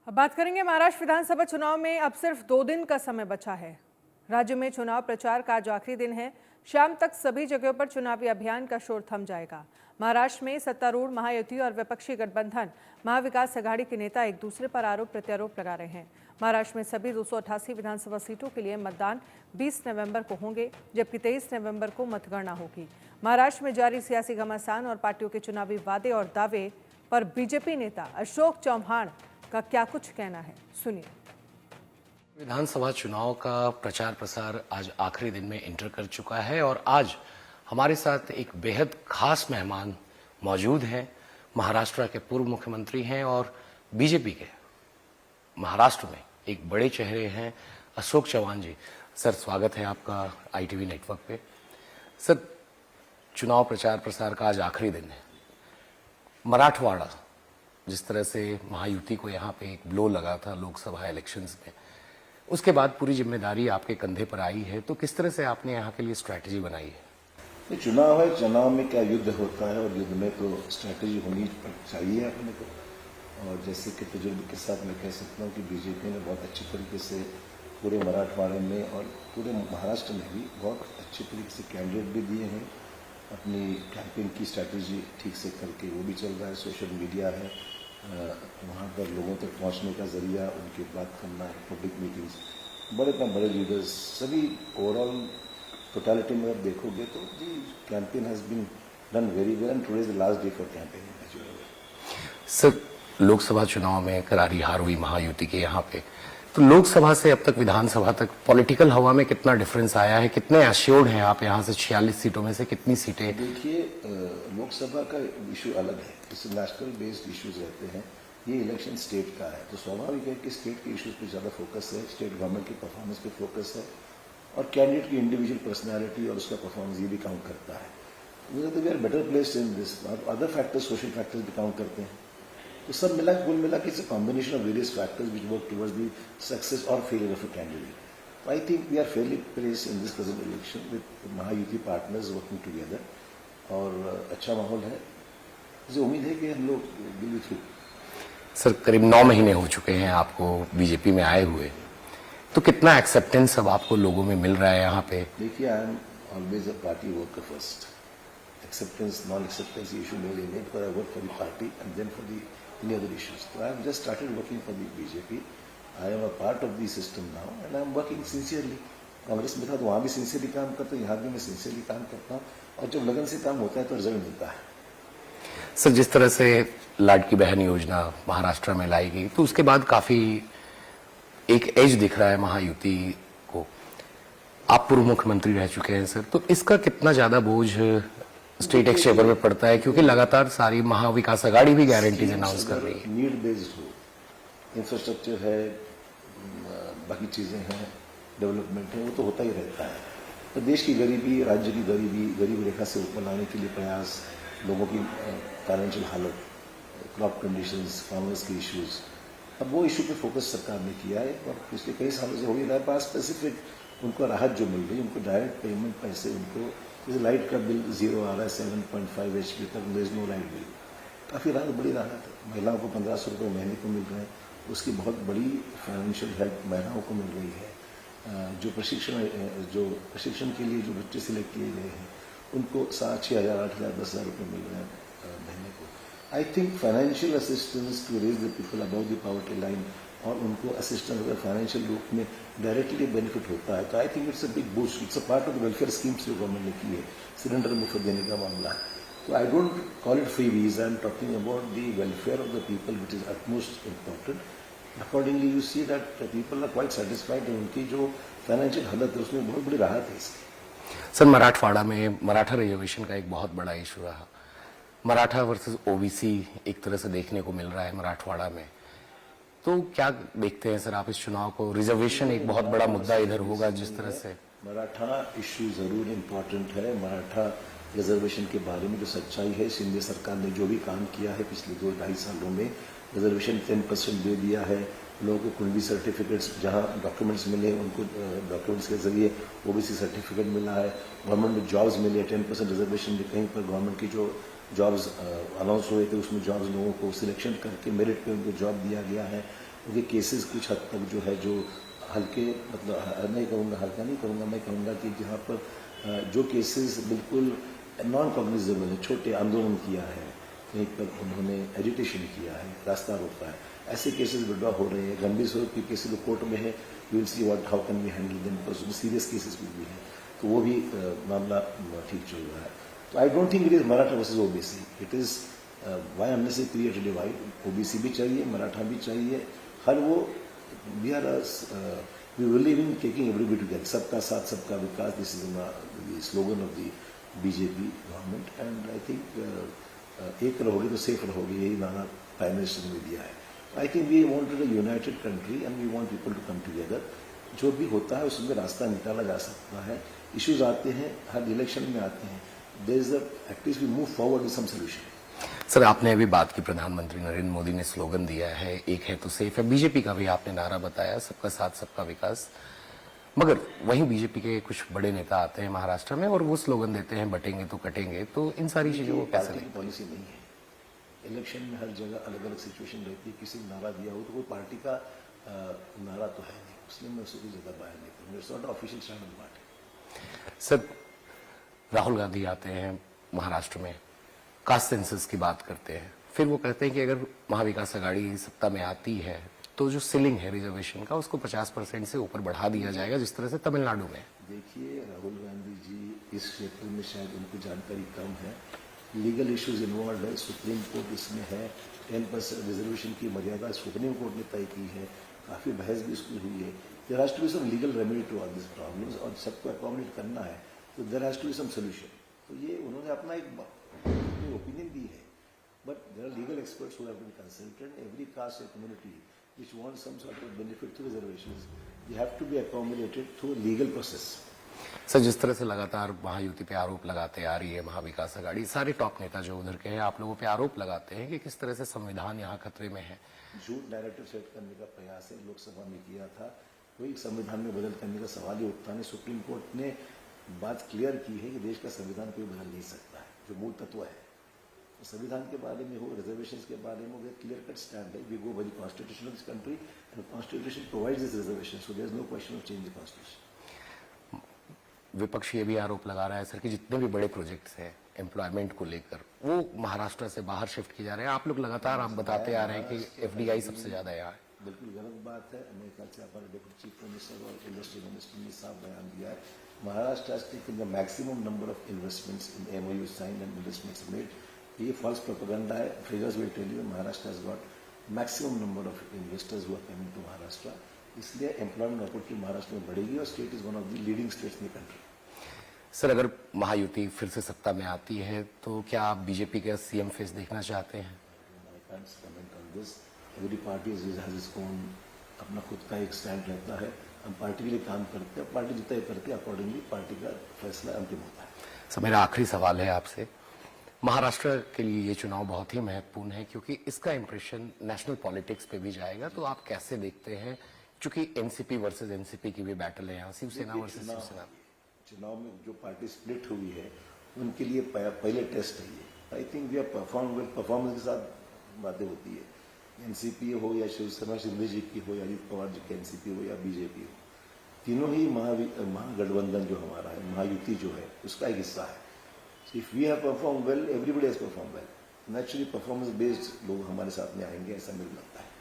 अब बात करेंगे महाराष्ट्र विधानसभा चुनाव में अब सिर्फ 2 दिन का समय बचा है। राज्य में चुनाव प्रचार का आज आखिरी दिन है। शाम तक सभी जगहों पर चुनावी अभियान का शोर थम जाएगा। महाराष्ट्र में सत्तारूढ़ महायुति और विपक्षी गठबंधन महाविकास आघाड़ी के नेता एक दूसरे पर आरोप प्रत्यारोप लगा रहे हैं। महाराष्ट्र में सभी 288 विधानसभा सीटों के लिए मतदान 20 नवंबर को होंगे, जबकि 23 नवंबर को मतगणना होगी। महाराष्ट्र में जारी सियासी घमासान और पार्टियों के चुनावी वादे और दावे पर बीजेपी नेता अशोक चौहान का क्या कुछ कहना है, सुनिए। विधानसभा चुनाव का प्रचार प्रसार आज आखिरी दिन में इंटर कर चुका है और आज हमारे साथ एक बेहद खास मेहमान मौजूद हैं। महाराष्ट्र के पूर्व मुख्यमंत्री हैं और बीजेपी के महाराष्ट्र में एक बड़े चेहरे हैं, अशोक चौहान जी। सर, स्वागत है आपका ITV नेटवर्क पे। सर, चुनाव प्रचार प्रसार का आज आखिरी दिन है। मराठवाड़ा, जिस तरह से महायुति को यहाँ पे एक ब्लो लगा था लोकसभा इलेक्शंस में, उसके बाद पूरी जिम्मेदारी आपके कंधे पर आई है, तो किस तरह से आपने यहाँ के लिए स्ट्रैटेजी बनाई है? ये चुनाव है, चुनाव में क्या युद्ध होता है और युद्ध में तो स्ट्रैटेजी होनी चाहिए अपने को। और जैसे कि तजुर्बे के साथ मैं कह सकता हूँ कि बीजेपी ने बहुत अच्छी तरीके से पूरे मराठवाड़े में और पूरे महाराष्ट्र में भी बहुत अच्छी तरीके से कैंडिडेट भी दिए हैं। अपनी कैंपेन की स्ट्रैटेजी ठीक से करके वो भी चल रहा है। सोशल मीडिया है, वहाँ पर लोगों तक पहुँचने का जरिया, उनकी बात करना है, पब्लिक मीटिंग्स, बड़े लीडर्स, सभी ओवरऑल टोटलिटी में आप देखोगे तो the campaign has been done very well and today is the last day for campaigning. Sir, Lok Sabha चुनाव में करारी हार हुई महायुति के यहाँ पे, तो लोकसभा से अब तक विधानसभा तक पॉलिटिकल हवा में कितना डिफरेंस आया है? कितने एश्योर्ड हैं आप यहाँ से? 46 सीटों में से कितनी सीटें? देखिए, लोकसभा का इशू अलग है, इससे नेशनल बेस्ड इश्यूज रहते हैं। ये इलेक्शन स्टेट का है, तो स्वाभाविक है कि स्टेट के इश्यूज पे ज़्यादा फोकस है, स्टेट गवर्नमेंट की परफॉर्मेंस पे फोकस है और कैंडिडेट की इंडिविजुअल पर्सनैलिटी और उसका परफॉर्मेंस ये भी काउंट करता है। मुझे तो we are better placed in this. Other factors, social factors भी काउंट करते हैं। तो सब मिला कुल मिला कि it's a combination of various factors which work towards the success और failure of a candidate. I think we are fairly placed in this present election with Mahayuti partners working together और अच्छा माहौल है। मुझे उम्मीद है कि हम लोग विल बी थ्रू। सर, करीब 9 महीने हो चुके हैं आपको बीजेपी में आए हुए, तो कितना एक्सेप्टेंस अब आपको लोगों में मिल रहा है यहाँ पे? देखिए, I am always a party worker first. Acceptance non acceptance issue मेरे लिए नहीं, पर I work for the party and then for the any other issues. So I have just started working for the BJP. I am a part of the system now and I am working sincerely. Congress में था तो वहाँ भी sincerely काम करता हूँ, यहाँ भी मैं सिंसियरली काम करता हूँ और जब लगन से काम होता है तो रिजल्ट मिलता है। सर, जिस तरह से लाडकी बहन योजना महाराष्ट्र में लाई गई, तो उसके बाद काफी एक एज दिख रहा है महायुति को। आप पूर्व मुख्यमंत्री रह चुके हैं सर, तो इसका कितना ज्यादा बोझ स्टेट एक्सचेवर में पड़ता है, क्योंकि लगातार सारी महाविकास आघाड़ी भी गारंटीज अनाउंस कर रही है? नीड बेस्ड हो, इंफ्रास्ट्रक्चर है, बाकी चीजें हैं, डेवलपमेंट है, वो तो होता ही रहता है। तो देश की गरीबी, राज्य की गरीबी, गरीब रेखा से ऊपर लाने के लिए प्रयास, लोगों की फाइनेंशियल हालत, क्रॉप कंडीशंस, फार्मर्स के इश्यूज, अब वो इशू पे फोकस सरकार ने किया है और पिछले कई सालों से हो ही रहा है। पास स्पेसिफिक उनको राहत जो मिल रही है, उनको डायरेक्ट पेमेंट पैसे, उनको जैसे लाइट का बिल 0 आ रहा है 7.5 HP तक, there is no light bill, काफ़ी राहत, बड़ी राहत है। महिलाओं को 1500 रुपये महीने को मिल रहे हैं, उसकी बहुत बड़ी फाइनेंशियल हेल्प महिलाओं को मिल रही है। जो प्रशिक्षण के लिए जो बच्चे सिलेक्ट किए गए हैं उनको 6 हज़ार, 8 हज़ार, 10 हज़ार रुपये मिल रहे हैं महीने को। I think financial assistance to raise the people above the poverty line और उनको असिस्टेंस अगर फाइनेंशियल रूप में डायरेक्टली बेनिफिट होता है तो I think it's a big boost. It's a part of the welfare schemes जो गवर्नमेंट ने की है, सिलेंडर मुफ्त देने का मामला है। तो I don't call it freebies, I am talking about the welfare of the people which is utmost important. Accordingly you see that people are quite satisfied, उनकी जो फाइनेंशियल हालत है उसमें बहुत बड़ी राहत है इसकी। सर, मराठवाड़ा में मराठा रिजर्वेशन का एक बहुत बड़ा इशू रहा। मराठा वर्सेस OBC एक तरह से देखने को मिल रहा है मराठवाड़ा में, तो क्या देखते हैं सर आप इस चुनाव को? रिजर्वेशन एक बहुत बड़ा मुद्दा इधर होगा जिस तरह से। मराठा इश्यू जरूर इम्पोर्टेंट है। मराठा रिजर्वेशन के बारे में जो सच्चाई है, शिंदे सरकार ने जो भी काम किया है पिछले 2-2.5 सालों में, रिजर्वेशन 10% दे दिया है। लोगों को कुंडली सर्टिफिकेट्स, जहां डॉक्यूमेंट्स मिले उनको डॉक्यूमेंट्स के जरिए OBC सर्टिफिकेट मिला है। गवर्नमेंट में जॉब्स मिले 10% रिजर्वेशन में, कहीं पर गवर्नमेंट की जो जॉब्स अनाउंस हुए थे उसमें जॉब्स लोगों को सिलेक्शन करके मेरिट पे उनको जॉब दिया गया है। उनके केसेस कुछ हद तक जो है जो हल्के, मतलब नहीं कहूँगा हल्का नहीं कहूँगा, मैं कहूँगा कि जहाँ पर जो केसेस बिल्कुल नॉन कॉग्निजेबल है, छोटे आंदोलन किया है, कहीं पर उन्होंने एजिटेशन किया है, रास्ता रोका है, ऐसे केसेस विड्रॉ हो रहे हैं। गंभीर स्वरूप के केसेस जो कोर्ट में है, we will see what how can we handle them, because serious cases भी हैं, तो वो भी मामला ठीक चल रहा है। तो I don't think it is Maratha versus OBC, it is why हमने से क्रिएट डिवाइड। ओबीसी भी चाहिए, मराठा भी चाहिए, हर वो we are we believe in taking everybody together, सबका साथ सबका विकास, this is the slogan of the BJP government, and I think एक रहोगे तो सेफ रहोगे, यही नारा प्राइम मिनिस्टर ने दिया है। I think we wanted a united country and we want people to come together. जो भी होता है उसमें रास्ता निकाला जा सकता है। इश्यूज आते हैं, हर इलेक्शन में आते हैं, there is at least we move forward with some solution. Sir, आपने अभी बात की, प्रधानमंत्री नरेंद्र मोदी ने स्लोगन दिया है एक है तो सेफ है, बीजेपी का भी आपने नारा बताया सबका साथ सबका विकास, मगर वहीं बीजेपी के कुछ बड़े नेता आते हैं महाराष्ट्र में और वो स्लोगन देते हैं बटेंगे तो कटेंगे, तो इन सारी चीजों को कैसे पार्टी की पॉलिसी नहीं है। इलेक्शन में हर जगह अलग अलग सिचुएशन रहती है, किसी ने नारा दिया हो तो कोई पार्टी का नारा तो है नहीं, इसलिए मैं उससे कोई ज्यादा बाहर नहीं करूँगा, it's not official stand of the party. Sir, Rahul Gandhi आते हैं महाराष्ट्र में, कास्ट सेंसस की बात करते हैं, फिर वो कहते हैं कि अगर महाविकास आघाड़ी सत्ता में आती है तो जो सीलिंग है रिजर्वेशन का उसको 50% से ऊपर बढ़ा दिया जाएगा, जिस तरह से तमिलनाडु में। देखिए, राहुल गांधी जी इस क्षेत्र में शायद उनको जानकारी कम है, लीगल इश्यूज इन्वॉल्व है, सुप्रीम कोर्ट इसमें है, 10% रिजर्वेशन की मर्यादा सुप्रीम कोर्ट ने तय की है, काफी बहस भी इसकी हुई है। There has to be some legal remedy to all this problems, और सबको अकोमोडेट करना है तो there has to be some solution. तो ये उन्होंने अपना एक ओपिनियन दी है, but there are legal experts who have been consulted. Every caste और community which wants some sort of benefit through reservations, they have to be accommodated through a legal process. Sir, जिस तरह से लगातार महायुति पे आरोप लगाते आ रही है महाविकास आघाड़ी, सारे टॉप नेता जो उधर के हैं आप लोगों पे आरोप लगाते हैं कि किस तरह से संविधान यहाँ खतरे में है। झूठ नैरेटिव सेट करने का प्रयास है, लोकसभा में किया था, कोई संविधान में बदल करने का सवाल ही उठता नहीं। सुप्रीम कोर्ट ने बात क्लियर की है कि देश का संविधान कोई बदल नहीं सकता है, जो मूल तत्व है। संविधान के बारे में हो, रिजर्वेशंस के बारे में हो, क्लियर कट स्टैंड है, we go by the constitution of this country and constitution provides this reservation, so there is no question of change the constitution. विपक्ष ये भी आरोप लगा रहा है सर कि जितने भी बड़े प्रोजेक्ट्स हैं एम्प्लॉयमेंट को लेकर वो महाराष्ट्र से बाहर शिफ्ट किए जा रहे हैं। आप लोग लगातार आप बताते आ रहे हैं कि एफडीआई सबसे ज्यादा यहाँ है। बिल्कुल गलत बात है। मेरे ख्याल से हमारे डिप्टी चीफ मिनिस्टर और इंडस्ट्री मिनिस्टर ने साफ बयान दिया है, Maharashtra has taken the maximum number of investments in MOU signed and investments made. ये false propaganda है, figures will tell you Maharashtra has got maximum number of investors who are coming to Maharashtra, इसलिए employment opportunity Maharashtra में बढ़ेगी और state is one of the leading states in the country. Sir, अगर महायुति फिर से सत्ता में आती है तो क्या आप बीजेपी का सीएम फेस देखना चाहते हैं? I can't comment on this, every party has its own, अपना खुद का एक स्टैंड रहता है, हम पार्टी के लिए काम करते हैं, पार्टी जितना करती है अकॉर्डिंगली पार्टी का फैसला अंतिम होता है। सर, मेरा आखिरी सवाल है आपसे, महाराष्ट्र के लिए ये चुनाव बहुत ही महत्वपूर्ण है क्योंकि इसका इंप्रेशन नेशनल पॉलिटिक्स पे भी जाएगा, तो आप कैसे देखते हैं, क्योंकि एनसीपी वर्सेस एनसीपी की भी बैटल है यहाँ, शिवसेना वर्सेस शिवसेना। चुनाव में जो पार्टी स्प्लिट हुई है उनके लिए पहले टेस्ट है ये। I think we are performance के साथ बातें होती है, एनसीपी हो या शिवसेना शिंदे जी की हो या अजित पवार जी की एनसीपी हो या बीजेपी हो, तीनों ही महागठबंधन जो हमारा है, महायुति जो है, उसका एक हिस्सा है। If we have perform well, everybody has perform well, naturally performance based लोग हमारे साथ में आएंगे, ऐसा मुझे लगता है।